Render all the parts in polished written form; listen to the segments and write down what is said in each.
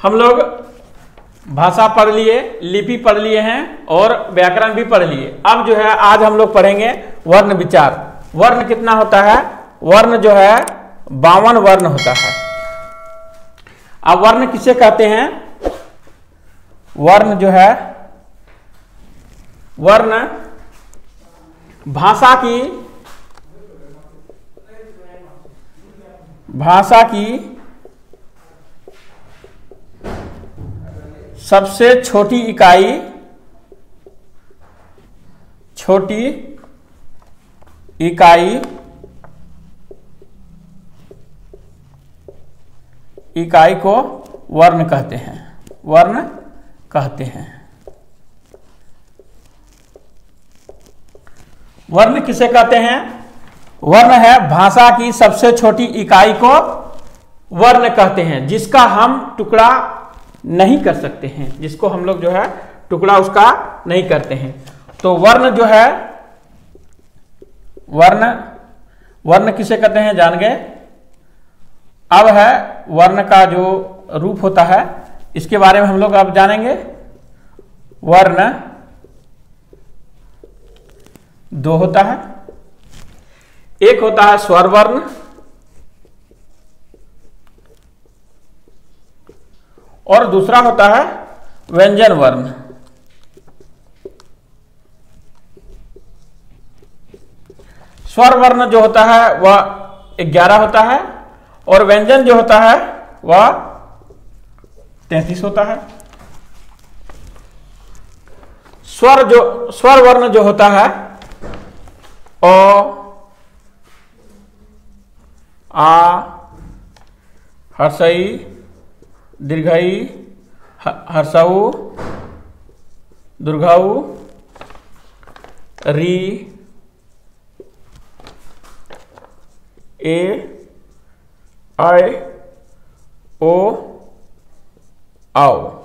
हम लोग भाषा पढ़ लिए, लिपि पढ़ लिए हैं और व्याकरण भी पढ़ लिए। अब जो है आज हम लोग पढ़ेंगे वर्ण विचार। वर्ण कितना होता है? वर्ण जो है 52 वर्ण होता है। अब वर्ण किसे कहते हैं? वर्ण जो है, वर्ण भाषा की सबसे छोटी इकाई को वर्ण कहते हैं। वर्ण कहते हैं। वर्ण किसे कहते हैं? वर्ण है भाषा की सबसे छोटी इकाई को वर्ण कहते हैं, जिसका हम टुकड़ा नहीं कर सकते हैं, जिसको हम लोग जो है टुकड़ा उसका नहीं करते हैं। तो वर्ण जो है, वर्ण किसे कहते हैं जान गए। अब है वर्ण का जो रूप होता है, इसके बारे में हम लोग अब जानेंगे। वर्ण दो होता है। एक होता है स्वर वर्ण और दूसरा होता है व्यंजन वर्ण। स्वर वर्ण जो होता है वह 11 होता है और व्यंजन जो होता है वह 33 होता है। स्वर वर्ण जो होता है अ, आ, हर्षई, दीर्घई, हर्षऊ, दुर्घऊ, री, ए, आय, ओ, आओ।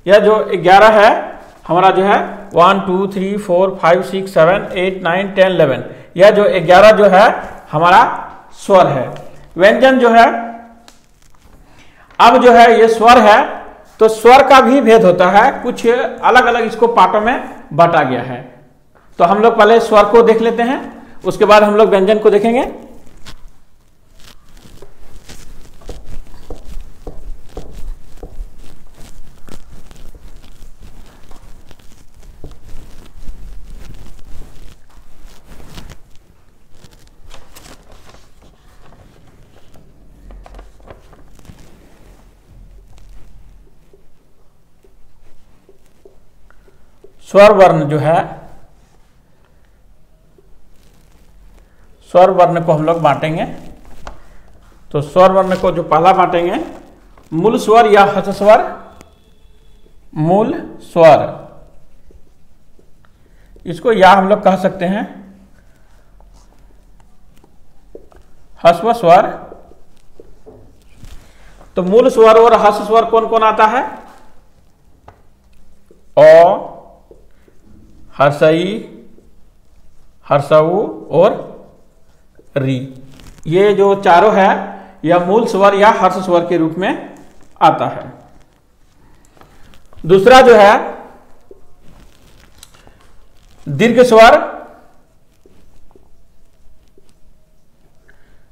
यह जो 11 है हमारा जो है 1 2 3 4 5 6 7 8 9 10 11, यह जो 11 जो है हमारा स्वर है। व्यंजन जो है, अब जो है ये स्वर है, तो स्वर का भी भेद होता है, कुछ अलग अलग इसको पार्टों में बांटा गया है। तो हम लोग पहले स्वर को देख लेते हैं, उसके बाद हम लोग व्यंजन को देखेंगे। स्वर वर्ण जो है, स्वर वर्ण को हम लोग बांटेंगे। तो स्वर वर्ण को जो पहला बांटेंगे, मूल स्वर या हर्ष स्वर। मूल स्वर, इसको या हम लोग कह सकते हैं ह्रस्व स्वर। तो मूल स्वर और ह्रस्व स्वर कौन कौन आता है? अ, हर्षई, हर्षऊ और री। ये जो चारों है यह मूल स्वर या हर्ष स्वर के रूप में आता है। दूसरा जो है दीर्घ स्वर।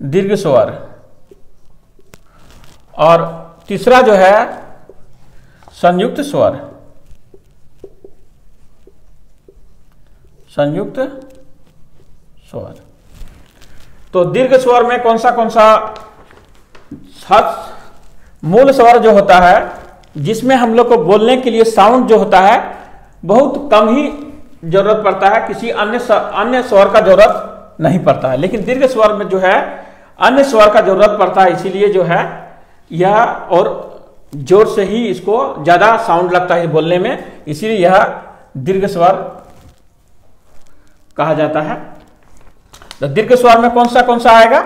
दीर्घ स्वर। और तीसरा जो है संयुक्त स्वर। संयुक्त स्वर। तो दीर्घ स्वर में कौन सा मूल स्वर जो होता है, जिसमें हम लोग को बोलने के लिए साउंड जो होता है बहुत कम ही जरूरत पड़ता है, किसी अन्य स्वर का जरूरत नहीं पड़ता है। लेकिन दीर्घ स्वर में जो है अन्य स्वर का जरूरत पड़ता है, इसीलिए जो है यह और जोर से ही इसको ज्यादा साउंड लगता है बोलने में, इसीलिए यह दीर्घ स्वर कहा जाता है। तो दीर्घ स्वर में कौन सा आएगा?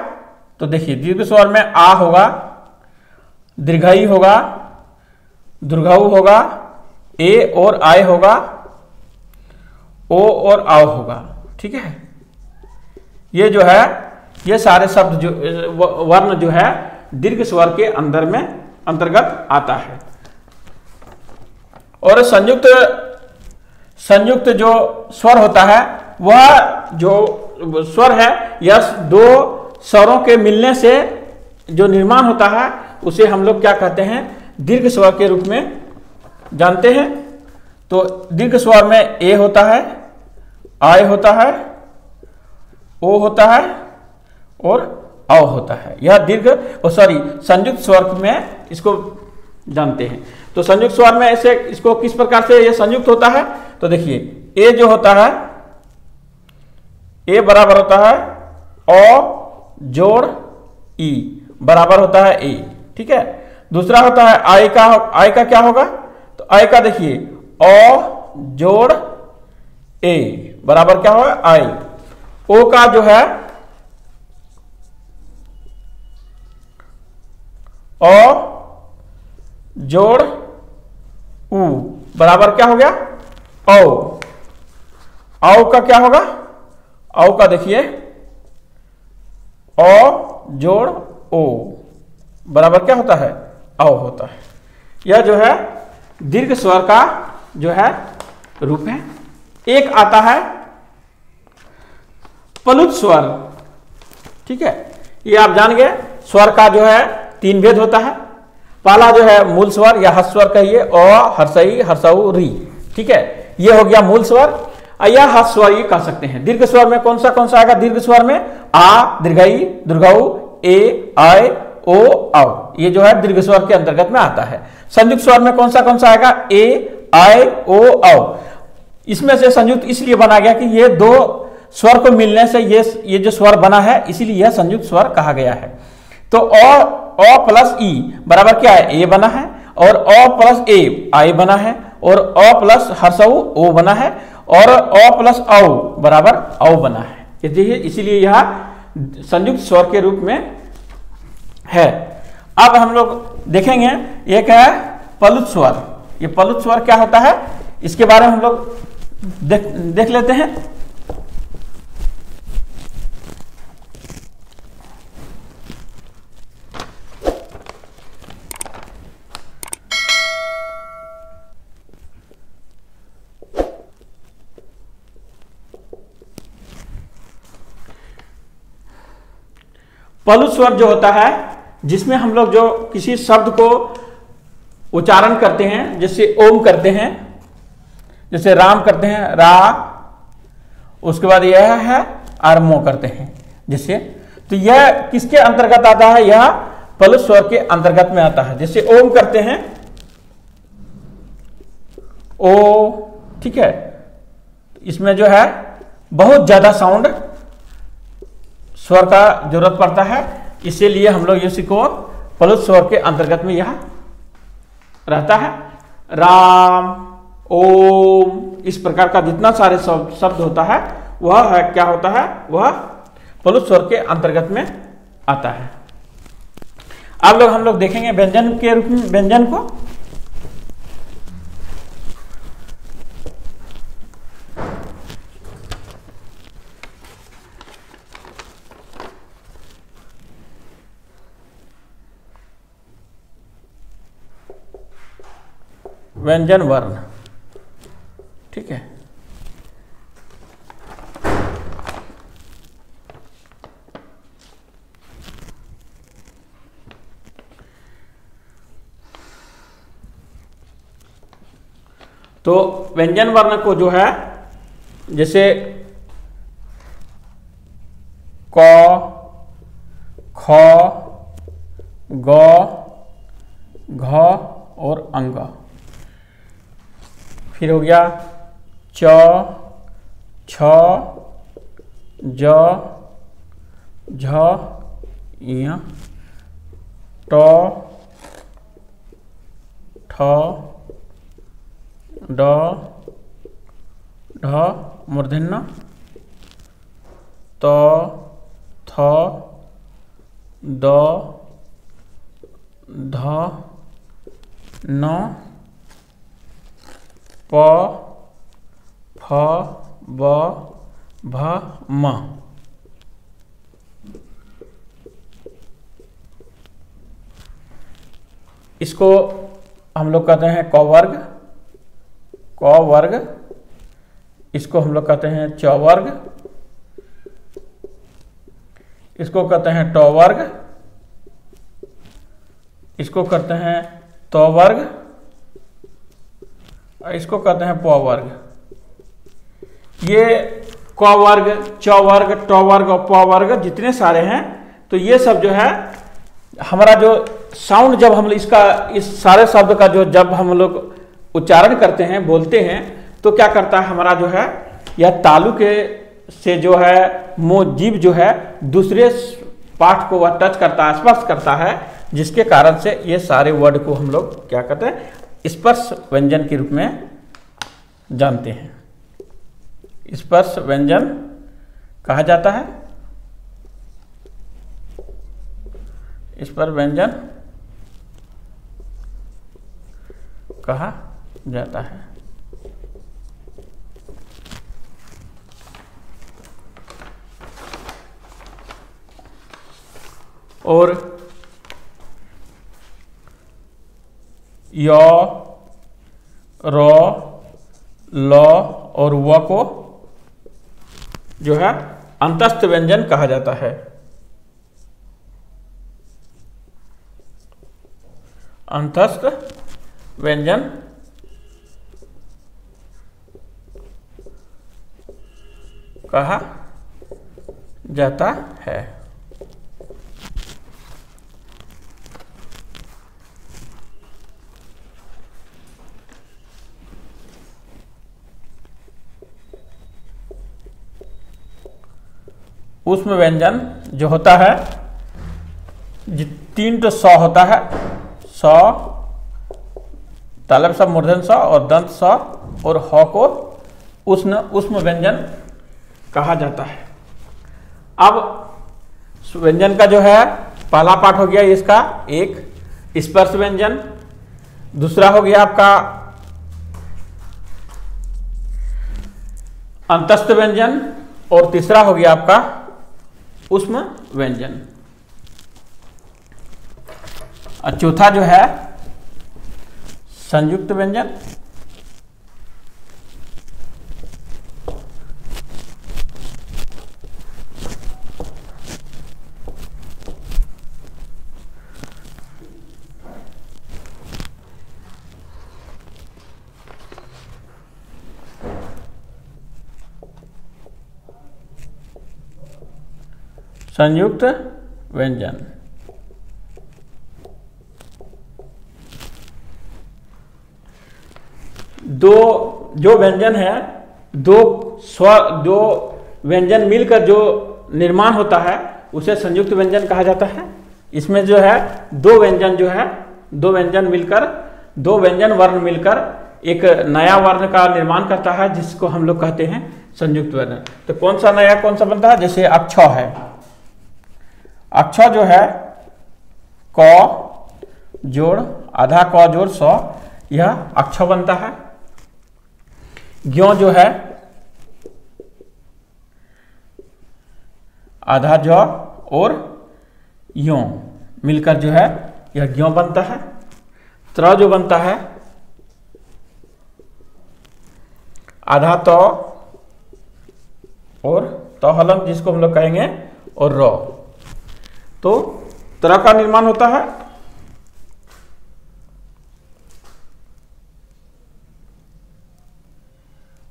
तो देखिए दीर्घ स्वर में आ होगा, दीर्घई होगा, दुर्घऊ होगा, ए और आय होगा, ओ और आओ होगा। ठीक है, ये जो है ये सारे शब्द जो वर्ण जो है दीर्घ स्वर के अंदर में अंतर्गत आता है। और संयुक्त जो स्वर होता है वह जो स्वर है यह दो स्वरों के मिलने से जो निर्माण होता है उसे हम लोग क्या कहते हैं, दीर्घ स्वर के रूप में जानते हैं। तो दीर्घ स्वर में ए होता है, आय होता है, ओ होता है और औ होता है। यह संयुक्त स्वर में इसको जानते हैं। तो संयुक्त स्वर में ऐसे इसको किस प्रकार से यह संयुक्त होता है, तो देखिए ए जो होता है, ए बराबर होता है ओ जोड़ ई बराबर होता है ए, ठीक है। दूसरा होता है आई का क्या होगा, तो आई का देखिए ओ जोड़ ए बराबर क्या होगा आई। ओ का जो है ओ जोड़ उ बराबर क्या हो गया औ। औ का क्या होगा, औ का देखिए ओ जोड़ ओ बराबर क्या होता है औ होता है। यह जो है दीर्घ स्वर का जो है रूप है। एक आता है प्लुत स्वर, ठीक है। ये आप जान गए, स्वर का जो है तीन भेद होता है। पहला जो है मूल स्वर या हर्ष स्वर कहिए, अ हर्षई हर्षऊ री, ठीक है। ये हो गया मूल स्वर। या हर्ष स्वर ये कह सकते हैं। दीर्घ स्वर में कौन सा आएगा, दीर्घ स्वर में आ दीर्घई दीर्घऊ ए आय ओ औ, ये जो है दीर्घ स्वर के अंतर्गत में आता है। संयुक्त स्वर में कौन सा आएगा, ए आय ओ औ। इसमें से संयुक्त इसलिए बना गया कि ये दो स्वर को मिलने से ये जो स्वर बना है, इसीलिए यह संयुक्त स्वर कहा गया है। तो अ प्लस ई बराबर क्या है, ए बना है, और अ प्लस ए आई बना है, और अ प्लस हर्षऊ ओ बना है, और अ प्लस औ बराबर औ बना है। इसीलिए यह संयुक्त स्वर के रूप में है। अब हम लोग देखेंगे एक है प्लुत स्वर। ये प्लुत स्वर क्या होता है, इसके बारे में हम लोग देख लेते हैं। प्लुत स्वर जो होता है, जिसमें हम लोग जो किसी शब्द को उच्चारण करते हैं, जैसे ओम करते हैं, जैसे राम करते हैं रा, उसके बाद यह है आरमो करते हैं जैसे, तो यह किसके अंतर्गत आता है, यह प्लुत स्वर के अंतर्गत में आता है। जैसे ओम करते हैं ओ, ठीक है। इसमें जो है बहुत ज्यादा साउंड स्वर का जरूरत पड़ता है, इसीलिए हम लोग इसी को प्लुत स्वर के अंतर्गत में यह रहता है। राम ओम इस प्रकार का जितना सारे शब्द होता है वह है क्या होता है, वह प्लुत स्वर के अंतर्गत में आता है। अब लोग हम लोग देखेंगे व्यंजन के रूप में व्यंजन को। व्यंजन वर्ण, ठीक है। तो व्यंजन वर्ण को जो है जैसे क ख ग घ और अंग, फिर हो गया च छ ज झ य ट ठ ड ढ मूर्धन्य त थ द ध न प फ ब भ म। इसको हम लोग कहते हैं क वर्ग, क वर्ग, इसको हम लोग कहते हैं च वर्ग, इसको कहते हैं ट वर्ग, इसको कहते हैं त वर्ग, और इसको कहते हैं प वर्ग। ये क वर्ग, च वर्ग, ट वर्ग और प वर्ग जितने सारे हैं, तो ये सब जो है हमारा जो साउंड, जब हम इसका इस सारे शब्द का जो जब हम लोग उच्चारण करते हैं, बोलते हैं, तो क्या करता है हमारा जो है यह तालु के से जो है मुंह जीभ जो है दूसरे पार्ट को वह टच करता है, स्पर्श करता है, जिसके कारण से ये सारे वर्ड को हम लोग क्या कहते हैं स्पर्श व्यंजन के रूप में जानते हैं। स्पर्श व्यंजन कहा जाता है, स्पर्श व्यंजन कहा जाता है। और य, र, ल और व को जो है अंतस्थ व्यंजन कहा जाता है। अंतस्थ व्यंजन कहा जाता है। ऊष्म व्यंजन जो होता है, तीन तो स होता है, स, तालब स, मूर्धन स और दंत स, और ह को ऊष्म व्यंजन कहा जाता है। अब व्यंजन का जो है पहला पार्ट हो गया इसका एक स्पर्श व्यंजन, दूसरा हो गया आपका अंतस्थ व्यंजन, और तीसरा हो गया आपका ऊष्म व्यंजन, और चौथा जो है संयुक्त व्यंजन। संयुक्त व्यंजन दो जो व्यंजन है, दो व्यंजन मिलकर जो निर्माण होता है उसे संयुक्त व्यंजन कहा जाता है। इसमें जो है दो व्यंजन मिलकर, दो व्यंजन वर्ण मिलकर एक नया वर्ण का निर्माण करता है, जिसको हम लोग कहते हैं संयुक्त वर्ण। तो कौन सा नया कौन सा बनता है? जैसे अक्ष है, अक्ष जो है क जोड़ आधा क जोड़ स, यह अक्ष बनता है। ज्यों जो है आधा ज और यों मिलकर जो है यह ज्यों बनता है। त्र जो बनता है आधा त और त हलंत जिसको हम लोग कहेंगे, और र, तो त्र का निर्माण होता है।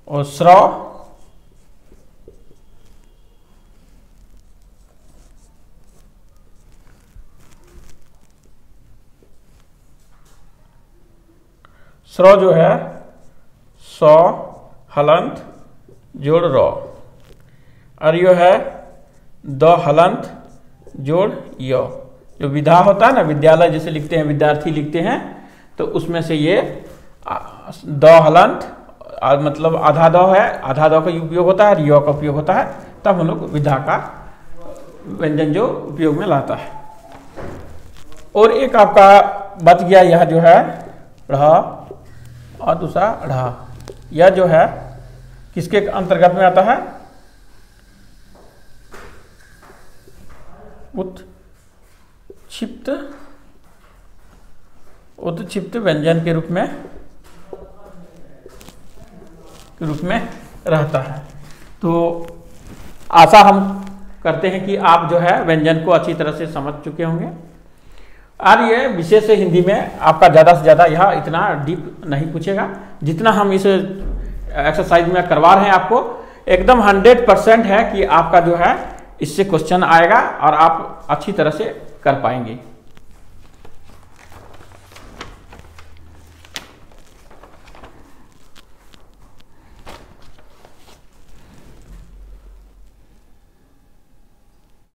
और स्र जो है स हलंत जोड़ र, और यो है द हलंत जोड़ य। जो विधा होता है ना, विद्यालय जैसे लिखते हैं, विद्यार्थी लिखते हैं, तो उसमें से ये द हलंत मतलब आधा द है, आधा द का उपयोग होता है, य का उपयोग होता है, तब हम लोग विधा का व्यंजन जो उपयोग में लाता है। और एक आपका बच गया यह जो है ढ़, और दूसरा ढ़। यह जो है किसके अंतर्गत में आता है? उत्क्षिप्त उत्क्षिप्त व्यंजन के रूप में रहता है। तो आशा हम करते हैं कि आप जो है व्यंजन को अच्छी तरह से समझ चुके होंगे। और ये विषय से हिंदी में आपका ज़्यादा से ज़्यादा यह इतना डीप नहीं पूछेगा, जितना हम इस एक्सरसाइज में करवा रहे हैं आपको एकदम 100% है कि आपका जो है इससे क्वेश्चन आएगा और आप अच्छी तरह से कर पाएंगे।